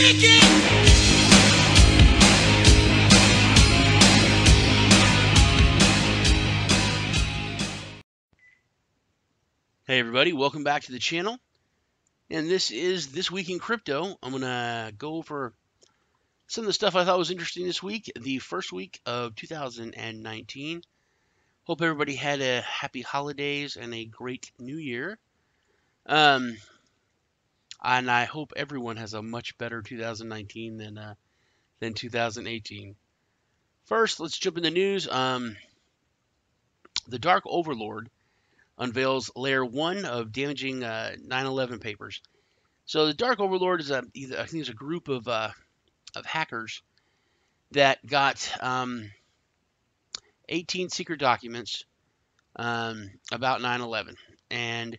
Hey everybody, welcome back to the channel. And this is This Week in Crypto. I'm going to go over some of the stuff I thought was interesting this week, the first week of 2019. Hope everybody had a happy holidays and a great new year. And I hope everyone has a much better 2019 than 2018. First, let's jump in the news. The Dark Overlord unveils layer 1 of damaging 9/11 papers. So the Dark Overlord is I think it's a group of hackers that got 18 secret documents about 9/11, and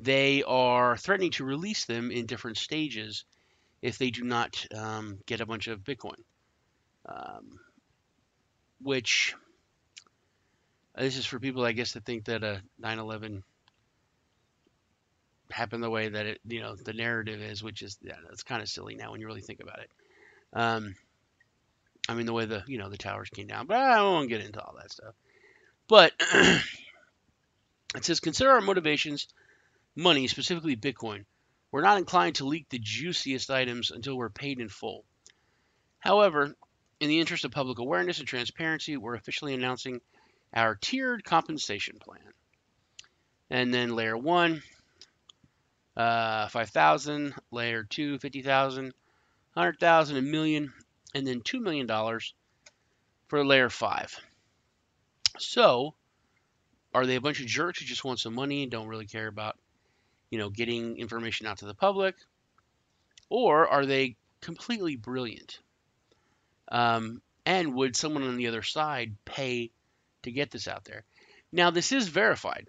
they are threatening to release them in different stages if they do not get a bunch of Bitcoin. Which this is for people, I guess, that think that 9/11 happened the way that it, the narrative is, which is, that's kind of silly now when you really think about it. I mean, the way the towers came down, but I won't get into all that stuff. But it says, consider our motivations, money, specifically Bitcoin. We're not inclined to leak the juiciest items until we're paid in full. However, in the interest of public awareness and transparency, we're officially announcing our tiered compensation plan. And then layer 1, 5,000, layer 2, 50,000, 100,000, $1 million, and then $2 million for layer 5. So, are they a bunch of jerks who just want some money and don't really care about, getting information out to the public? Or are they completely brilliant? And would someone on the other side pay to get this out there? Now, this is verified.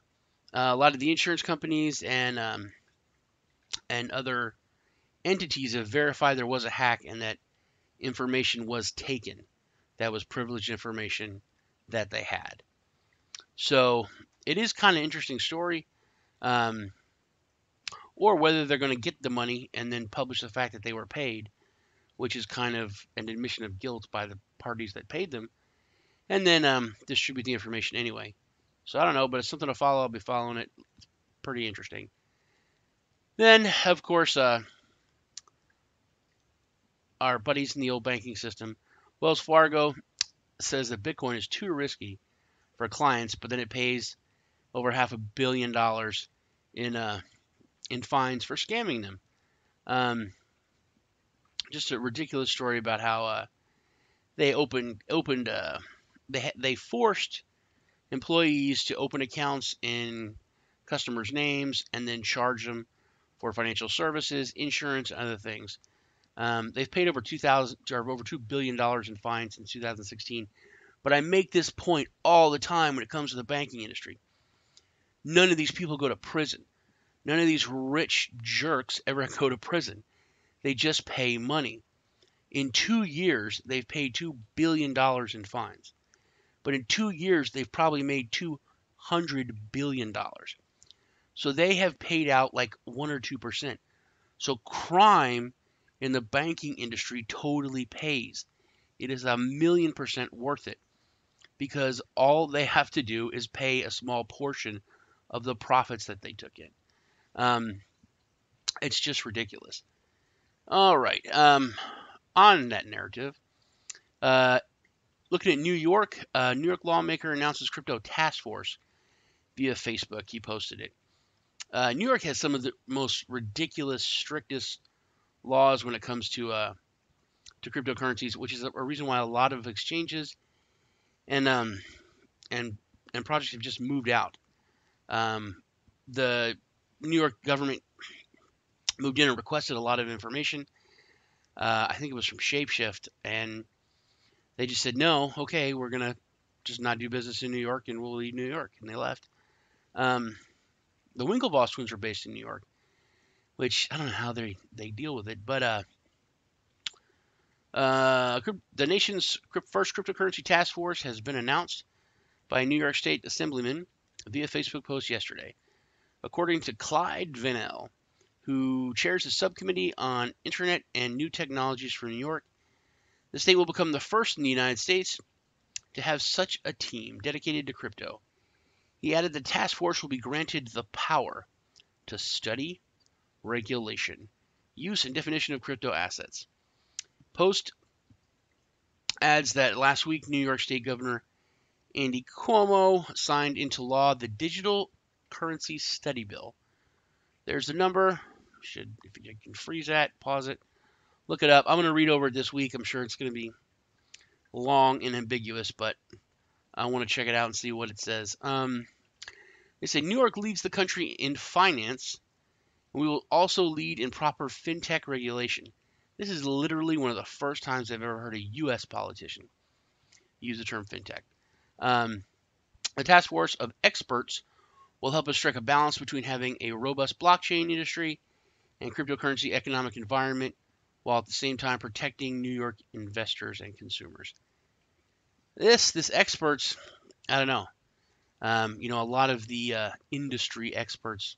A lot of the insurance companies and other entities have verified there was a hack and that information was taken. That was privileged information that they had. So it is kind of an interesting story. Or whether they're going to get the money and then publish the fact that they were paid, which is kind of an admission of guilt by the parties that paid them, and then distribute the information anyway. So I don't know, but it's something to follow. I'll be following it. It's pretty interesting. Then, of course, our buddies in the old banking system, Wells Fargo says that Bitcoin is too risky for clients, but then it pays over $500 million in fines for scamming them. Just a ridiculous story about how they they forced employees to open accounts in customers' names and then charge them for financial services, insurance, and other things. They've paid over $2 billion in fines since 2016. But I make this point all the time when it comes to the banking industry. None of these people go to prison. None of these rich jerks ever go to prison. They just pay money. In 2 years, they've paid $2 billion in fines. But in 2 years, they've probably made $200 billion. So they have paid out like 1 or 2%. So crime in the banking industry totally pays. It is 1,000,000% worth it because all they have to do is pay a small portion of the profits that they took in. It's just ridiculous. All right. On that narrative, looking at New York, New York lawmaker announces crypto task force via Facebook. He posted it. New York has some of the most ridiculous, strictest laws when it comes to cryptocurrencies, which is a reason why a lot of exchanges and projects have just moved out. The New York government moved in and requested a lot of information. I think it was from Shapeshift, and they just said, no, okay, we're going to just not do business in New York, and we'll leave New York, and they left. The Winklevoss twins are based in New York, which I don't know how they deal with it, but the nation's first cryptocurrency task force has been announced by a New York State assemblyman via Facebook post yesterday. According to Clyde Vennell, who chairs the subcommittee on Internet and New Technologies for New York. The state will become the first in the United States to have such a team dedicated to crypto. He added the task force will be granted the power to study, regulation, use, and definition of crypto assets. Post adds that last week, New York State Governor Andy Cuomo signed into law the Digital Currency Study Bill. There's the number. If you can freeze that, pause it, look it up. I'm going to read over it this week. I'm sure it's going to be long and ambiguous, but I want to check it out and see what it says. They say New York leads the country in finance. We will also lead in proper fintech regulation. This is literally one of the first times I've ever heard a U.S. politician use the term fintech. The task force of experts will help us strike a balance between having a robust blockchain industry and cryptocurrency economic environment, while at the same time protecting New York investors and consumers. This experts, I don't know. A lot of the industry experts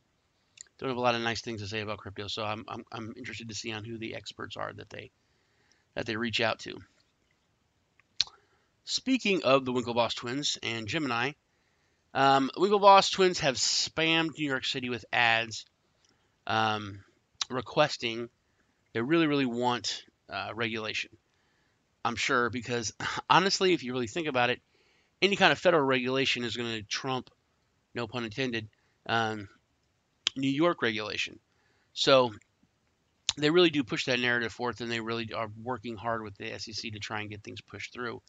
don't have a lot of nice things to say about crypto, so I'm interested to see on who the experts are that they reach out to. Speaking of the Winklevoss twins and Gemini, Winklevoss twins have spammed New York City with ads requesting they really want regulation. I'm sure because honestly, if you really think about it, any kind of federal regulation is going to trump, no pun intended, New York regulation. So they really do push that narrative forth, and they really are working hard with the SEC to try and get things pushed through.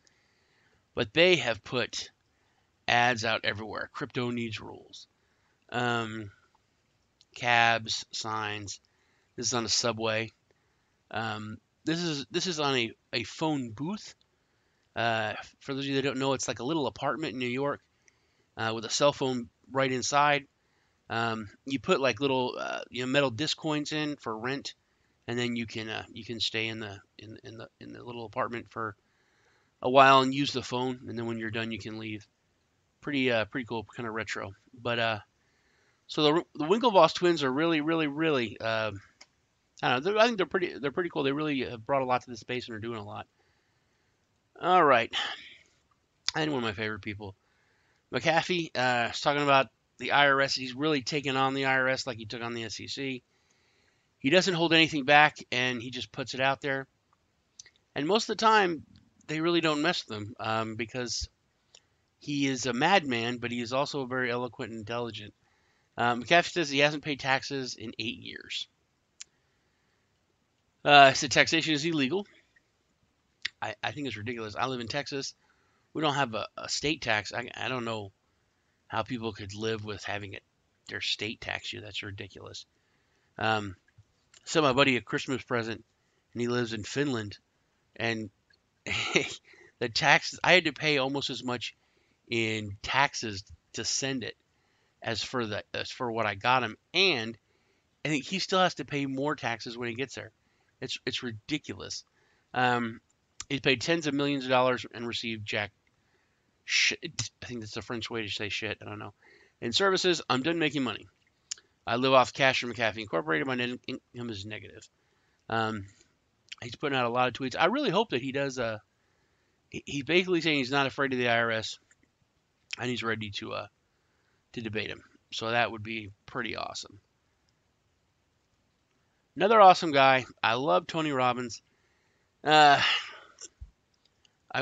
But they have put ads out everywhere. Crypto needs rules. Cabs, signs. This is on a subway. This is on a phone booth. For those of you that don't know, it's like a little apartment in New York with a cell phone right inside. You put like little metal disc coins in for rent, and then you can stay in the little apartment for a while and use the phone, and then when you're done, you can leave. Pretty cool, kind of retro. But so the Winklevoss twins are really I don't know. I think they're pretty cool. They really have brought a lot to the space and are doing a lot. All right, and one of my favorite people, McAfee, is talking about the IRS. He's really taken on the IRS like he took on the SEC. He doesn't hold anything back, and he just puts it out there. And most of the time, they really don't mess with him because he is a madman, but he is also very eloquent and intelligent. McAfee says he hasn't paid taxes in 8 years. So taxation is illegal. I think it's ridiculous. I live in Texas. We don't have a state tax. I don't know how people could live with having their state tax you. That's ridiculous. Sent my buddy a Christmas present, and he lives in Finland, and the taxes, I had to pay almost as much in taxes to send it as for what I got him, and I think he still has to pay more taxes when he gets there. It's ridiculous. He's paid tens of millions of dollars and received jack shit. I think that's the French way to say shit. I don't know. In services, I'm done making money. I live off cash from McAfee Incorporated. My net income is negative. He's putting out a lot of tweets. I really hope that he does. He's basically saying he's not afraid of the IRS, and he's ready to debate him. So that would be pretty awesome. Another awesome guy. I love Tony Robbins. I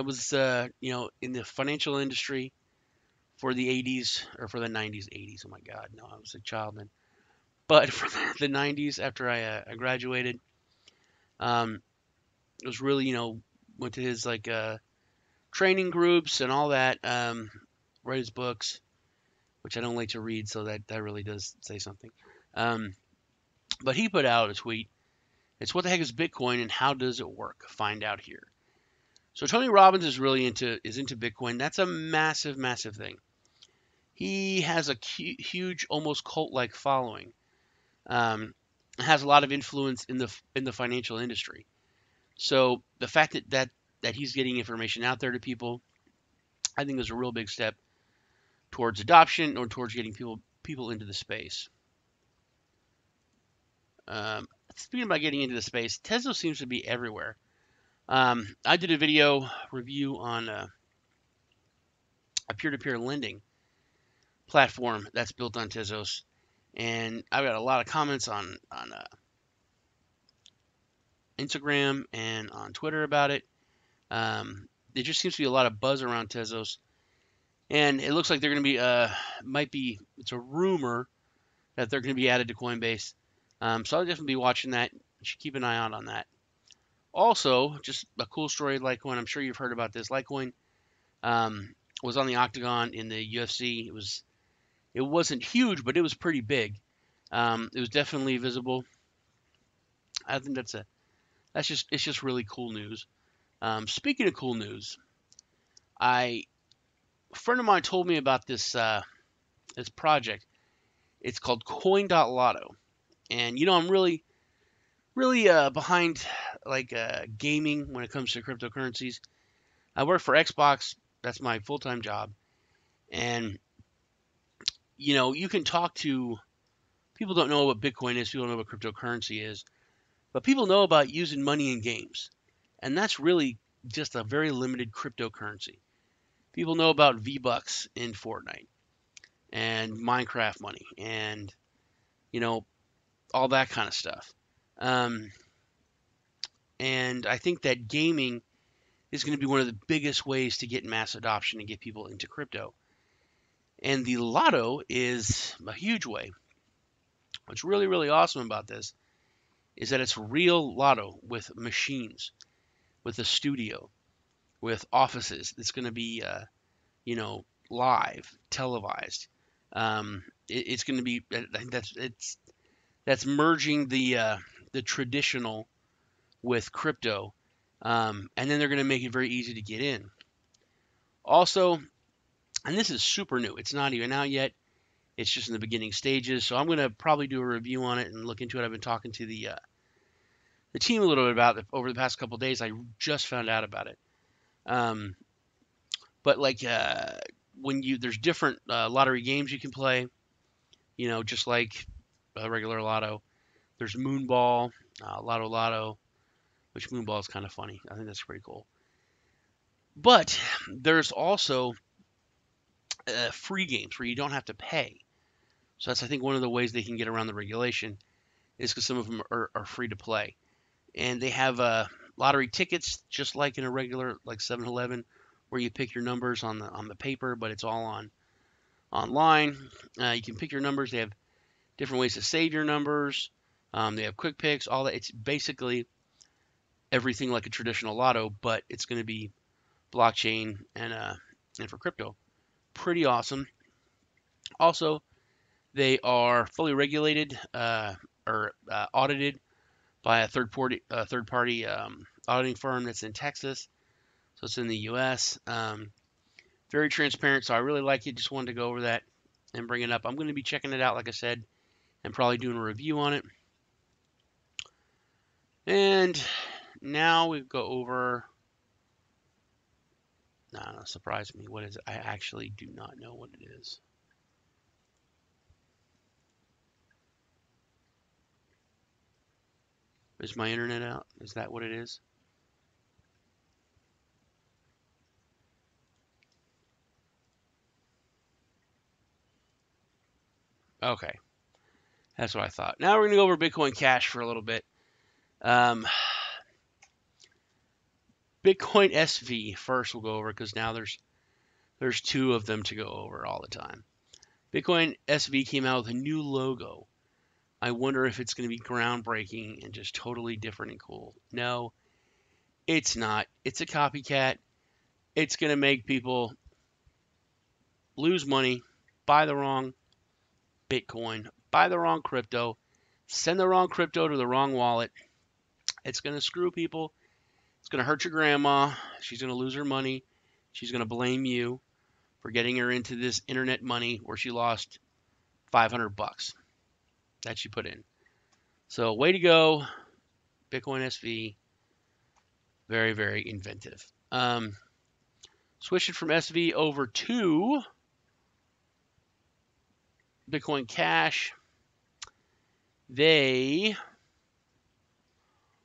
was, in the financial industry for the 80s, or for the 90s, 80s. Oh my God, no, I was a child then. But for the 90s, after I graduated, it was really, went to his training groups and all that, read his books, which I don't like to read, so that really does say something. But he put out a tweet. It's what the heck is Bitcoin and how does it work? Find out here. So Tony Robbins is really into Bitcoin. That's a massive, massive thing. He has a huge, almost cult-like following. Has a lot of influence in the financial industry. So the fact that he's getting information out there to people, I think is a real big step towards adoption or towards getting people into the space. Speaking about getting into the space, Tezos seems to be everywhere. I did a video review on a peer-to-peer lending platform that's built on Tezos, and I've got a lot of comments on Instagram and on Twitter about it. There just seems to be a lot of buzz around Tezos, and it looks like they're going to be it's a rumor that they're going to be added to Coinbase. So I'll definitely be watching that. You should keep an eye out on that. Also, just a cool story of LiteCoin. I'm sure you've heard about this. LiteCoin was on the octagon in the UFC. It wasn't huge, but it was pretty big. It was definitely visible. I think it's just really cool news. Speaking of cool news, a friend of mine told me about this project. It's called Coin.Lotto, and I'm really behind gaming when it comes to cryptocurrencies. I work for Xbox. That's my full-time job, and you can talk to people. Don't know what Bitcoin is. People don't know what cryptocurrency is, but people know about using money in games, and that's really just a very limited cryptocurrency. People know about V-Bucks in Fortnite and Minecraft money and all that kind of stuff. And I think that gaming is going to be one of the biggest ways to get mass adoption and get people into crypto. And the Lotto is a huge way. What's really, really awesome about this is that it's real Lotto with machines, with a studio, with offices. It's going to be, live, televised. It's going to be. I think that's merging the traditional with crypto, and then they're going to make it very easy to get in. Also, and this is super new. It's not even out yet. It's just in the beginning stages. So I'm going to probably do a review on it and look into it. I've been talking to the team a little bit about it over the past couple of days. I just found out about it. But there's different lottery games you can play, just like a regular lotto. There's Moonball, Lotto, which Moonball is kind of funny. I think that's pretty cool. But there's also free games where you don't have to pay. So that's, I think, one of the ways they can get around the regulation is because some of them are free to play. And they have lottery tickets, just like in a regular, like 7-Eleven, where you pick your numbers on the paper, but it's all online. You can pick your numbers. They have different ways to save your numbers. They have quick picks, all that. It's basically everything like a traditional lotto, but it's going to be blockchain and for crypto. Pretty awesome. Also, they are fully regulated or audited by a third party auditing firm that's in Texas. So it's in the U.S. Very transparent, so I really like it. Just wanted to go over that and bring it up. I'm going to be checking it out, like I said, and probably doing a review on it. And now we go over. No, surprise me. What is it? I actually do not know what it is. Is my internet out? Is that what it is? Okay. That's what I thought. Now we're going to go over Bitcoin Cash for a little bit. Bitcoin SV first we'll go over because now there's two of them to go over all the time. Bitcoin SV came out with a new logo. I wonder if it's going to be groundbreaking and just totally different and cool. No, it's not. It's a copycat. It's going to make people lose money, buy the wrong Bitcoin, buy the wrong crypto, send the wrong crypto to the wrong wallet. It's going to screw people. It's going to hurt your grandma. She's going to lose her money. She's going to blame you for getting her into this internet money where she lost $500 that she put in. So way to go, Bitcoin SV. Very, very inventive. Switching from SV over to Bitcoin Cash. They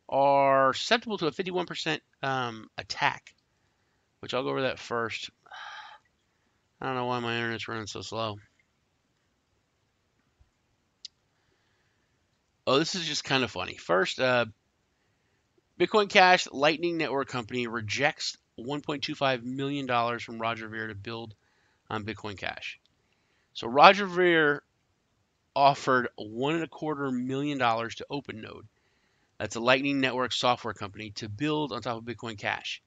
are susceptible to a 51% attack, which I'll go over that first. I don't know why my internet's running so slow. Oh, this is just kind of funny. First, Bitcoin Cash Lightning Network Company rejects $1.25 million from Roger Ver to build on Bitcoin Cash. So Roger Ver offered $1.25 million to OpenNode. That's a Lightning Network software company to build on top of Bitcoin Cash.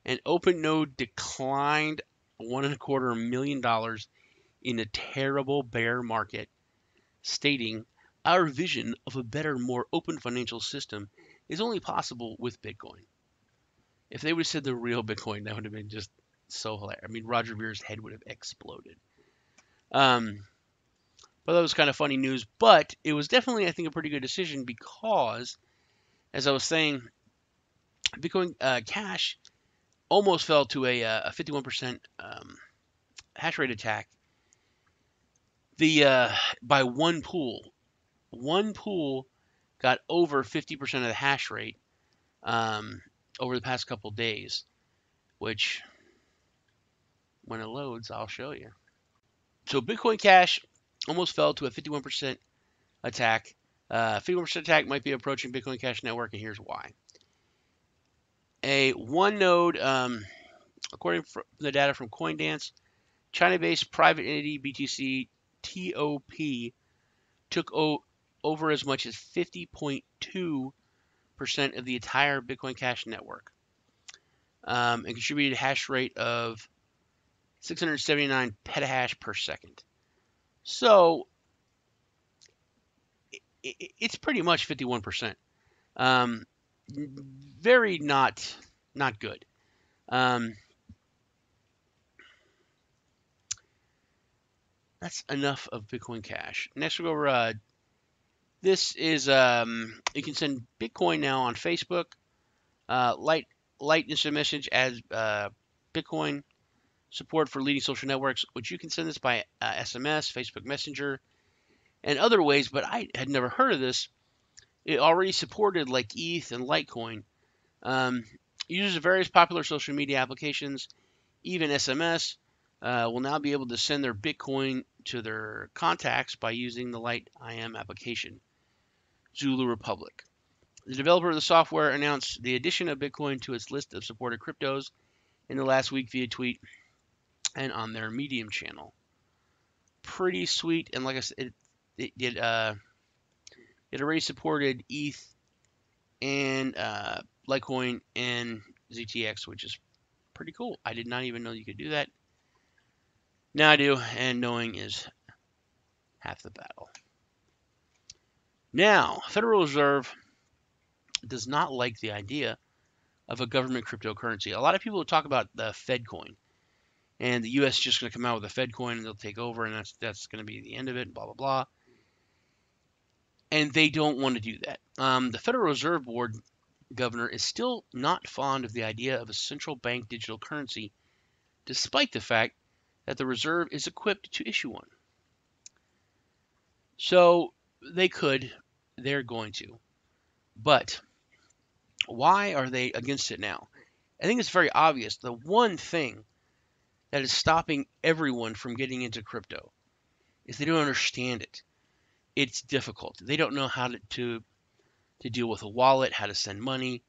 And OpenNode declined $1.25 million in a terrible bear market, stating, "Our vision of a better, more open financial system is only possible with Bitcoin." If they would have said the real Bitcoin, that would have been just so hilarious. I mean, Roger Ver's head would have exploded. But that was kind of funny news. But it was definitely, I think, a pretty good decision because, as I was saying, Bitcoin Cash almost fell to a 51% hash rate attack. By one pool got over 50% of the hash rate over the past couple days, which when it loads, I'll show you. So Bitcoin Cash almost fell to a 51% attack. 51% attack might be approaching Bitcoin Cash network, and here's why. A one node, according to the data from CoinDance, China-based private entity BTC TOP took over as much as 50.2% of the entire Bitcoin Cash network, and contributed a hash rate of 679 petahash per second. So it's pretty much 51%. Very not good. That's enough of Bitcoin Cash. Next we'll go over. This is you can send Bitcoin now on Facebook. Light instant message as Bitcoin support for leading social networks, which you can send this by SMS, Facebook Messenger, and other ways. But I had never heard of this. It already supported like ETH and LiteCoin. Users of various popular social media applications, even SMS, will now be able to send their Bitcoin to their contacts by using the LiteIM application. Zulu Republic. The developer of the software announced the addition of Bitcoin to its list of supported cryptos in the last week via tweet and on their Medium channel. Pretty sweet, and like I said, it already supported ETH and LiteCoin and ZTX, which is pretty cool. I did not even know you could do that. Now I do, and knowing is half the battle. Now, Federal Reserve does not like the idea of a government cryptocurrency. A lot of people talk about the Fed coin, and the U.S. is just going to come out with a Fed coin, and they'll take over, and that's going to be the end of it, and blah, blah, blah. And they don't want to do that. The Federal Reserve Board governor is still not fond of the idea of a central bank digital currency, despite the fact that the Reserve is equipped to issue one. So they're going to. But why are they against it now? I think it's very obvious. The one thing that is stopping everyone from getting into crypto is they don't understand it. It's difficult. They don't know how to deal with a wallet, how to send money,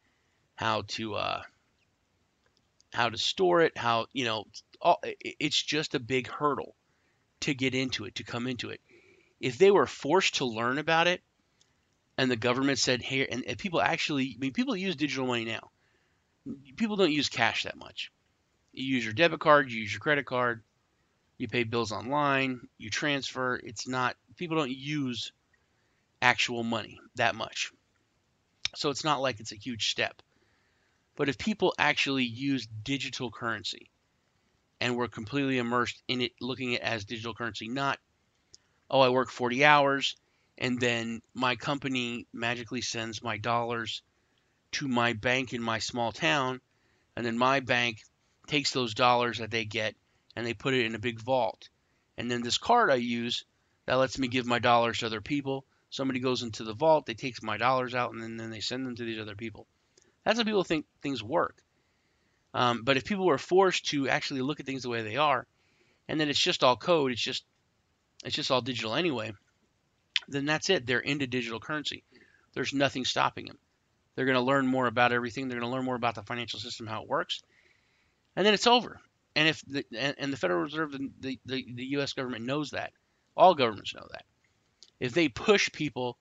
how to store it, it's just a big hurdle to get into it, to come into it. If they were forced to learn about it, and the government said, "Here," and people people use digital money now. People don't use cash that much. You use your debit card, you use your credit card, you pay bills online, you transfer. People don't use actual money that much. So it's not like it's a huge step. But if people actually use digital currency and were completely immersed in it, looking at it as digital currency, not, oh, I work 40 hours and then my company magically sends my dollars to my bank in my small town, and then my bank takes those dollars that they get and they put it in a big vault. And then this card I use that lets me give my dollars to other people, Somebody goes into the vault, they take my dollars out, and then they send them to these other people. That's how people think things work. But if people were forced to actually look at things the way they are, and then it's just all code, it's just all digital anyway, then that's it. They're into digital currency. There's nothing stopping them. They're going to learn more about everything. They're going to learn more about the financial system, how it works, and then it's over. And if the Federal Reserve, the U.S. government knows that, all governments know that. If they push people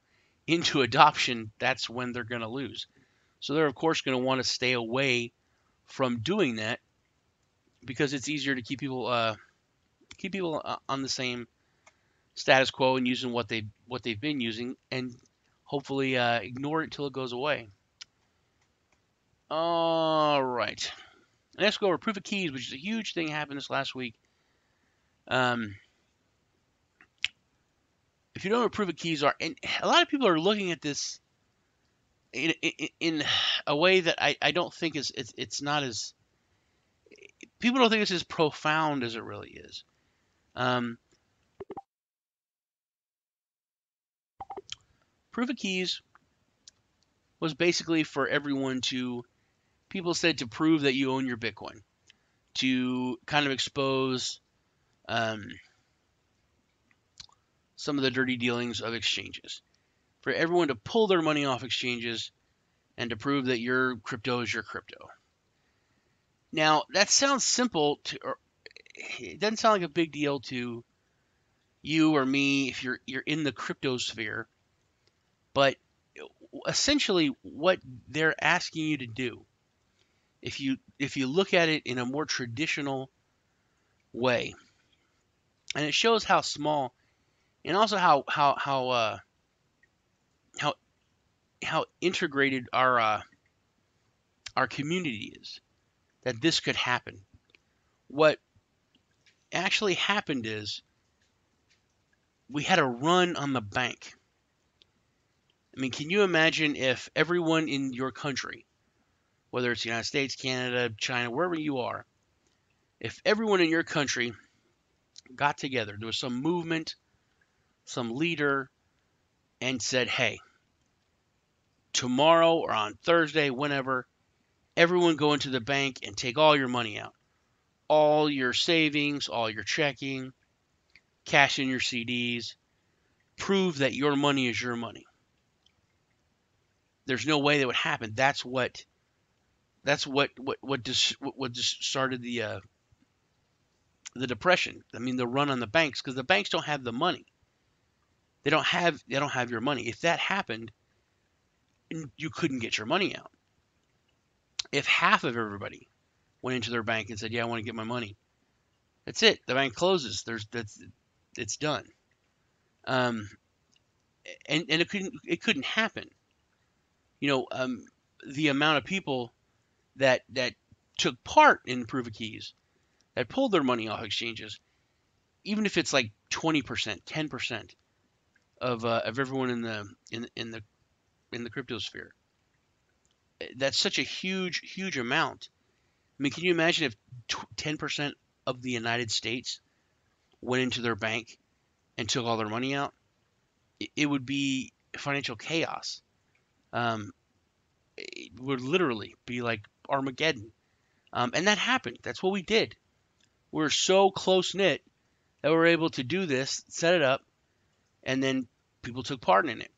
into adoption, that's when they're going to lose. So they're of course going to want to stay away from doing that because it's easier to keep people on the same status quo and using what they've been using, and hopefully ignore it until it goes away. All right. Let's go over proof of keys, which is a huge thing happened this last week. If you don't know what proof of keys are, and a lot of people are looking at this in a way that I don't think it's not as, people don't think it's as profound as it really is. Proof of keys was basically for everyone to, people said, to prove that you own your Bitcoin, to kind of expose some of the dirty dealings of exchanges, for everyone to pull their money off exchanges and to prove that your crypto is your crypto. Now, that sounds simple, or it doesn't sound like a big deal to you or me if you're in the crypto sphere, but essentially what they're asking you to do, if you look at it in a more traditional way, and it shows how small, and also how integrated our community is, that this could happen. What actually happened is we had a run on the bank. I mean, can you imagine if everyone in your country, whether it's the United States, Canada, China, wherever you are, if everyone in your country got together, there was some movement, some leader, and said, hey, tomorrow or on Thursday, whenever, everyone go into the bank and take all your money out. All your savings, all your checking, cash in your CDs, prove that your money is your money. There's no way that would happen. That's what just started the depression. I mean, the run on the banks, because the banks don't have the money. They don't have your money. If that happened, you couldn't get your money out. If half of everybody went into their bank and said, "Yeah, I want to get my money," that's it. The bank closes. It's done. And it couldn't happen. You know, the amount of people that took part in proof of keys, that pulled their money off exchanges, even if it's like 20%, 10% of everyone in the crypto sphere, that's such a huge amount. I mean, can you imagine if 10% of the United States went into their bank and took all their money out? It would be financial chaos. It would literally be like Armageddon. And that happened. That's what we did. We're so close knit that we're able to do this, set it up, and then people took part in it.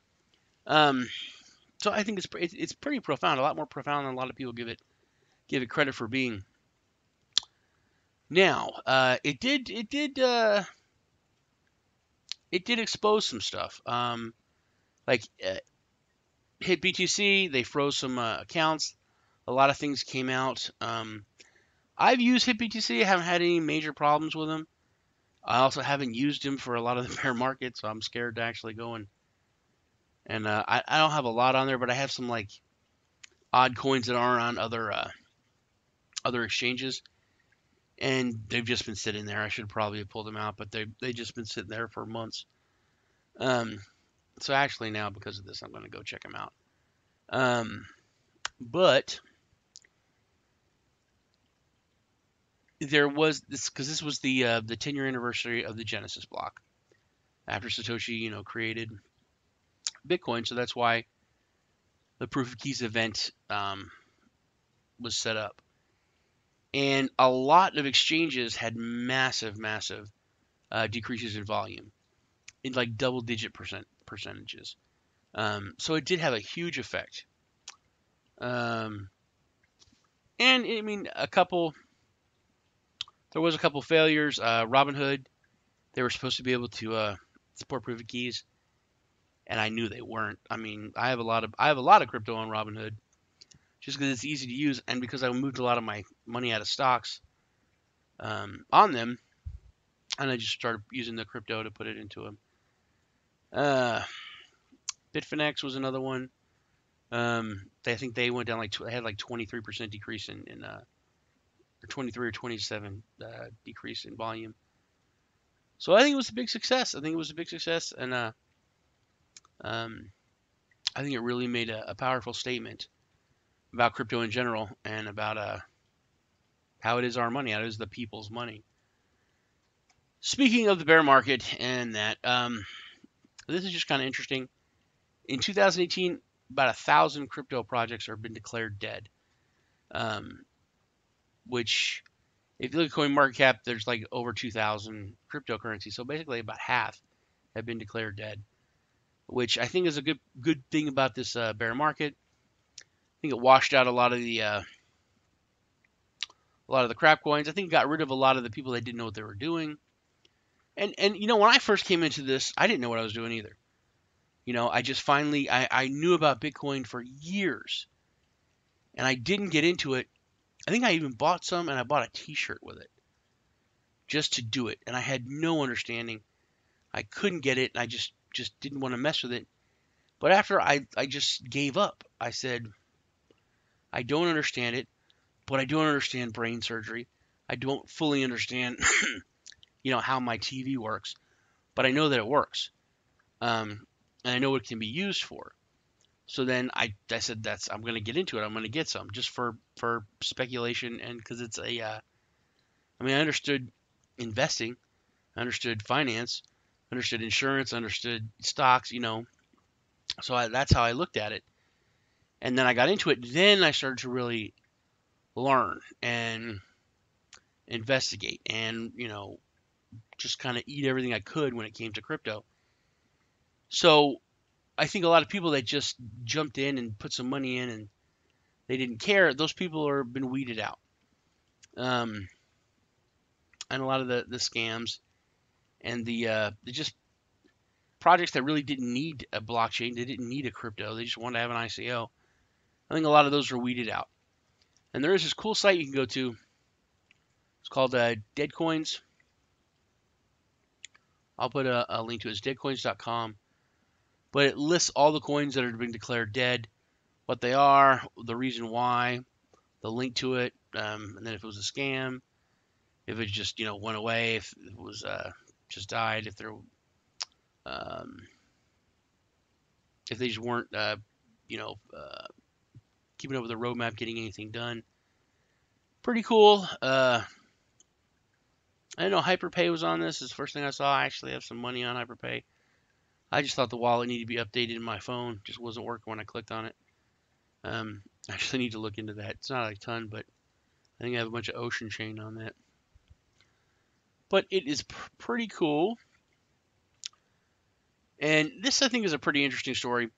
So I think it's pretty profound, a lot more profound than a lot of people give it credit for being. Now, it did expose some stuff. Like hit BTC, they froze some accounts. A lot of things came out. I've used hit BTC. I haven't had any major problems with them. I also haven't used him for a lot of the bear market, so I'm scared to actually go and I don't have a lot on there, but I have some like odd coins that aren't on other exchanges, and they've just been sitting there. I should probably have pulled them out, but they just been sitting there for months. So actually now, because of this, I'm going to go check them out. But there was this, because this was the 10-year anniversary of the Genesis block after Satoshi, created Bitcoin, so that's why the proof of keys event was set up. And a lot of exchanges had massive, massive decreases in volume, in like double-digit percentages. So it did have a huge effect. And I mean, there was a couple failures. Robinhood, they were supposed to be able to support proof of keys, and I knew they weren't. I mean, I have a lot of crypto on Robinhood, just because it's easy to use, and because I moved a lot of my money out of stocks on them, and I just started using the crypto to put it into them. Bitfinex was another one. I think they went down they had like 23% decrease in or 23 or 27 decrease in volume. So I think it was a big success. And I think it really made a powerful statement about crypto in general and about how it is our money, how it is the people's money. Speaking of the bear market and that, this is just kind of interesting. In 2018, about 1,000 crypto projects have been declared dead, which, if you look at CoinMarketCap, there's like over 2,000 cryptocurrencies. So basically about half have been declared dead, which I think is a good thing about this bear market. I think it washed out a lot of the crap coins. I think it got rid of a lot of the people that didn't know what they were doing. And when I first came into this, I didn't know what I was doing either. I just finally I knew about Bitcoin for years, and I didn't get into it. I think I even bought some, and I bought a T-shirt with it just to do it, and I had no understanding. I couldn't get it, and I just didn't want to mess with it. But after I just gave up. I said, I don't understand it, but I don't understand brain surgery. I don't fully understand, how my TV works, but I know that it works. And I know what it can be used for. So then I said, I'm going to get into it. I'm going to get some just for speculation, and because it's I understood investing, I understood finance, understood insurance, understood stocks, So that's how I looked at it. And then I got into it. Then I started to really learn and investigate and, just kind of eat everything I could when it came to crypto. So I think a lot of people that just jumped in and put some money in and they didn't care, those people are been weeded out. And a lot of the scams and the just projects that really didn't need a blockchain, they didn't need a crypto, they just wanted to have an ICO. I think a lot of those are weeded out. And there is this cool site you can go to. It's called Dead Coins. I'll put a link to it. It's deadcoins.com. But it lists all the coins that have been declared dead, what they are, the reason why, the link to it, and then if it was a scam, if it just went away, if it was just died, if they just weren't keeping up with the roadmap, getting anything done. Pretty cool. I didn't know Hyperpay was on this. It's the first thing I saw. I actually have some money on Hyperpay. I just thought the wallet needed to be updated in my phone. Just wasn't working when I clicked on it. I actually need to look into that. It's not a ton, but I think I have a bunch of Ocean Chain on that. But it is pretty cool. And this, I think, is a pretty interesting story.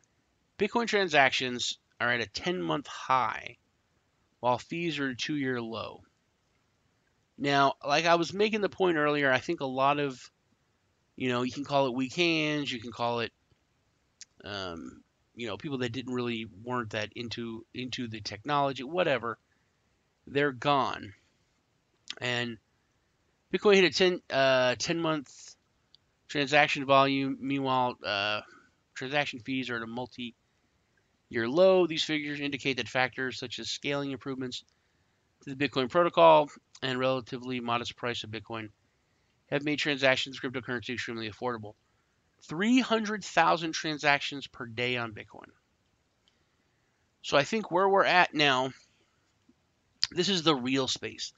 Bitcoin transactions are at a 10-month high, while fees are a 2-year low. Now, like I was making the point earlier, I think a lot of, you can call it weak hands, you can call it, people that weren't that into the technology, whatever, they're gone. And Bitcoin hit a 10-month transaction volume. Meanwhile, transaction fees are at a multi-year low. These figures indicate that factors such as scaling improvements to the Bitcoin protocol and relatively modest price of Bitcoin have made transactions in cryptocurrency extremely affordable. 300,000 transactions per day on Bitcoin. So I think where we're at now, this is the real space.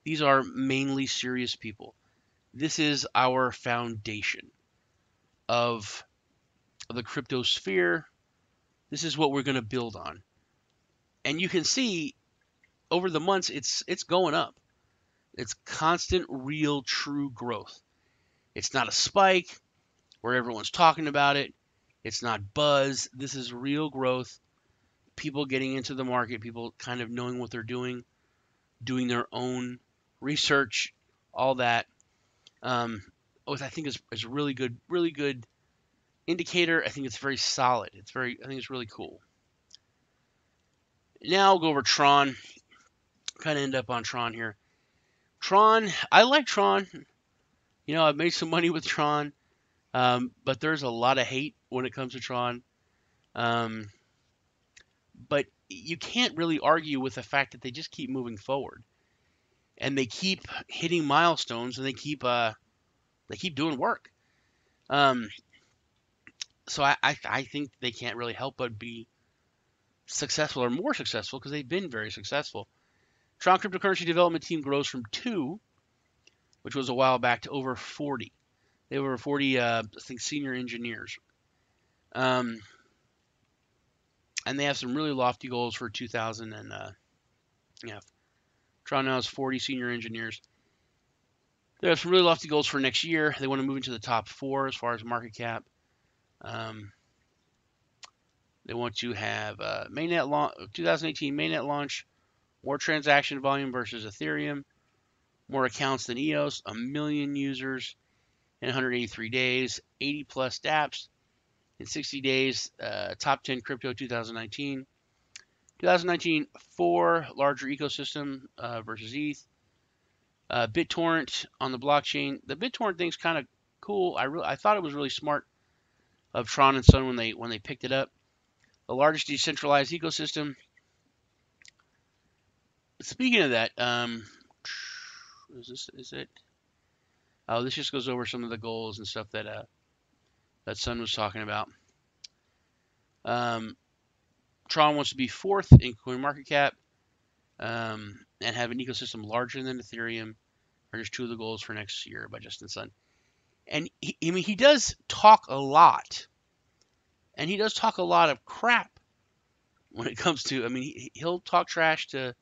These are mainly serious people. This is our foundation of of the crypto sphere. This is what we're going to build on. And you can see over the months, it's going up. It's constant, real, true growth. It's not a spike where everyone's talking about it. It's not buzz. This is real growth. People getting into the market, people kind of knowing what they're doing their own research, all that. Which I think is a really good indicator. I think it's very solid. I think it's really cool. Now I'll go over Tron. Kind of end up on Tron here. Tron, I like Tron. You know, I've made some money with Tron, but there's a lot of hate when it comes to Tron. But you can't really argue with the fact that they just keep moving forward, and they keep hitting milestones, and they keep doing work. So I think they can't really help but be successful or more successful because they've been very successful. Tron cryptocurrency development team grows from 2, which was a while back, to over 40. They were 40, I think, senior engineers. And they have some really lofty goals for 2000 and Tron now has 40 senior engineers. They have some really lofty goals for next year. They want to move into the top 4 as far as market cap. They want to have mainnet 2018 mainnet launch, more transaction volume versus Ethereum, more accounts than EOS, 1 million users in 183 days, 80 plus dApps in 60 days, top 10 crypto 2019. 2019, 4 larger ecosystem versus ETH. BitTorrent on the blockchain. The BitTorrent thing's kind of cool. I thought it was really smart of Tron and Son when they picked it up. The largest decentralized ecosystem. Speaking of that, is it? Oh, this just goes over some of the goals and stuff that Son was talking about. Tron wants to be 4th in CoinMarketCap and have an ecosystem larger than Ethereum. Are just 2 of the goals for next year by Justin Sun. And he does talk a lot, and he does talk a lot of crap when it comes to. He'll talk trash to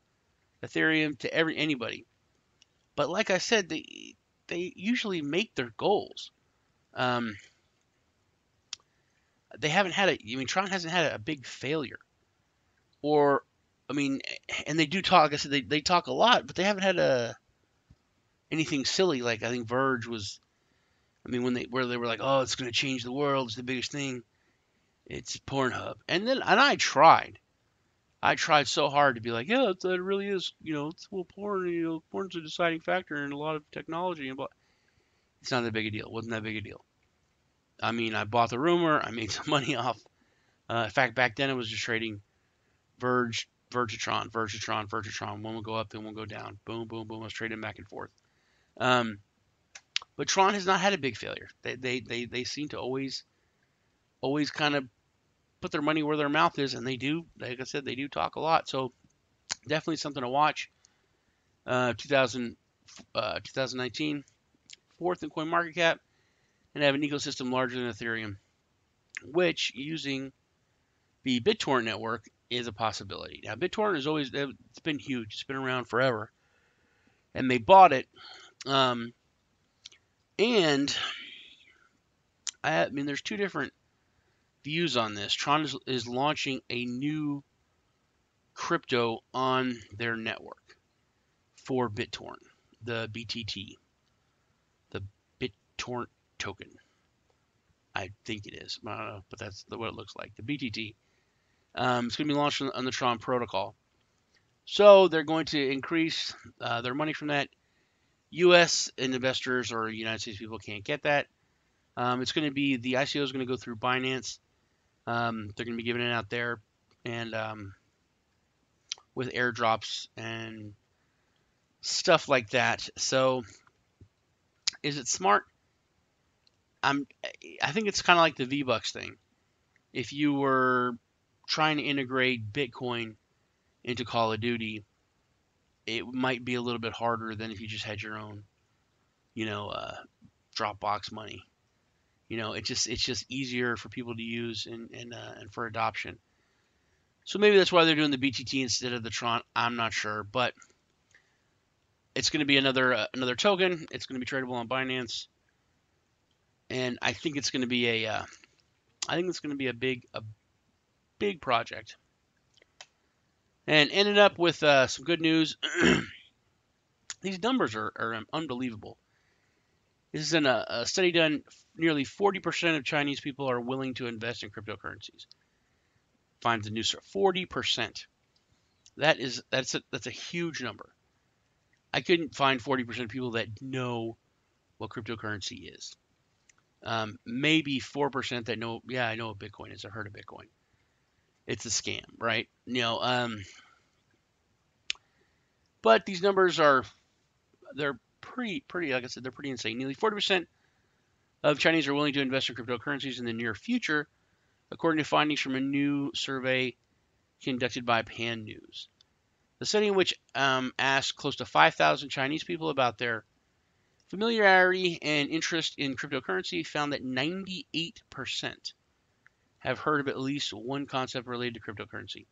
Ethereum, to anybody. But like I said, they usually make their goals. They haven't had Tron hasn't had a big failure. And they do talk. Like I said, they talk a lot, but they haven't had anything silly. Like I think Verge was. Where they were like, oh, it's going to change the world. It's the biggest thing. It's Pornhub. And I tried. I tried so hard to be like, yeah, it really is. It's porn. Porn's a deciding factor in a lot of technology. But it's not that big a deal. It wasn't that big a deal. I bought the rumor. I made some money off. In fact, back then it was just trading Verge to Tron. One will go up, then one will go down. Boom, boom, boom. I was trading back and forth. But Tron has not had a big failure. They seem to always kind of put their money where their mouth is, and they do. Like I said, they do talk a lot. So definitely something to watch. 2019, 4th in CoinMarketCap, and have an ecosystem larger than Ethereum, which using the BitTorrent network is a possibility. Now, BitTorrent it's been huge. It's been around forever, and they bought it. And there's 2 different views on this. Tron is launching a new crypto on their network for BitTorrent, the BTT, the BitTorrent token. I think it is. I don't know, but that's what it looks like. The BTT. It's going to be launched on the Tron protocol. So they're going to increase their money from that. U.S. investors or United States people can't get that. It's going to be, the ICO is going to go through Binance. They're going to be giving it out there, and with airdrops and stuff like that. So, is it smart? I think it's kind of like the V-Bucks thing. If you were trying to integrate Bitcoin into Call of Duty, it might be a little bit harder than if you just had your own, Dropbox money. it's just easier for people to use and for adoption. So maybe that's why they're doing the BTT instead of the Tron. I'm not sure, but it's going to be another token. It's going to be tradable on Binance, and I think it's going to be a big project. And ended up with some good news. These numbers are unbelievable. This is in a study done. Nearly 40% of Chinese people are willing to invest in cryptocurrencies. Finds the news. 40%. That's a huge number. I couldn't find 40% of people that know what cryptocurrency is. Maybe 4% that know. Yeah, I know what Bitcoin is. I've heard of Bitcoin. It's a scam, right? But these numbers they're pretty. Like I said, they're pretty insane. Nearly 40% of Chinese are willing to invest in cryptocurrencies in the near future, according to findings from a new survey conducted by Pan News. The study, in which asked close to 5,000 Chinese people about their familiarity and interest in cryptocurrency, found that 98% have heard of at least one concept related to cryptocurrency.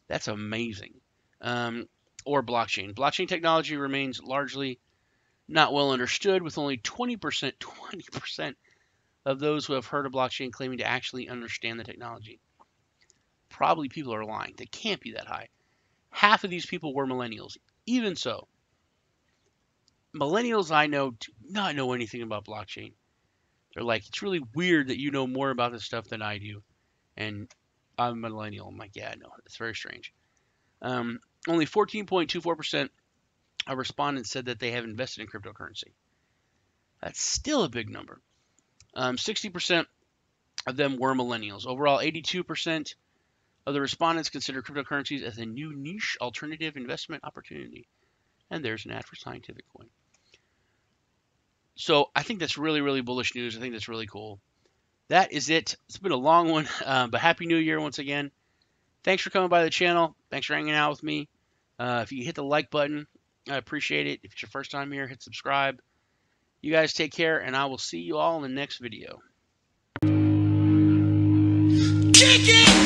That's amazing. Or blockchain. Blockchain technology remains largely not well understood, with only 20% of those who have heard of blockchain claiming to actually understand the technology. Probably people are lying. They can't be that high. Half of these people were millennials. Even so, millennials I know do not know anything about blockchain. They're like, it's really weird that you know more about this stuff than I do. And I'm a millennial. I'm like, yeah, I know. It's very strange. Only 14.24% of respondents said that they have invested in cryptocurrency. That's still a big number. 60% of them were millennials. Overall, 82% of the respondents consider cryptocurrencies as a new niche alternative investment opportunity. And there's an ad for Scientific Coin. So I think that's really, really bullish news. I think that's really cool. That is it. It's been a long one, but Happy New Year once again. Thanks for coming by the channel. Thanks for hanging out with me. If you hit the like button, I appreciate it. If it's your first time here, hit subscribe. You guys take care, and I will see you all in the next video. Kick it!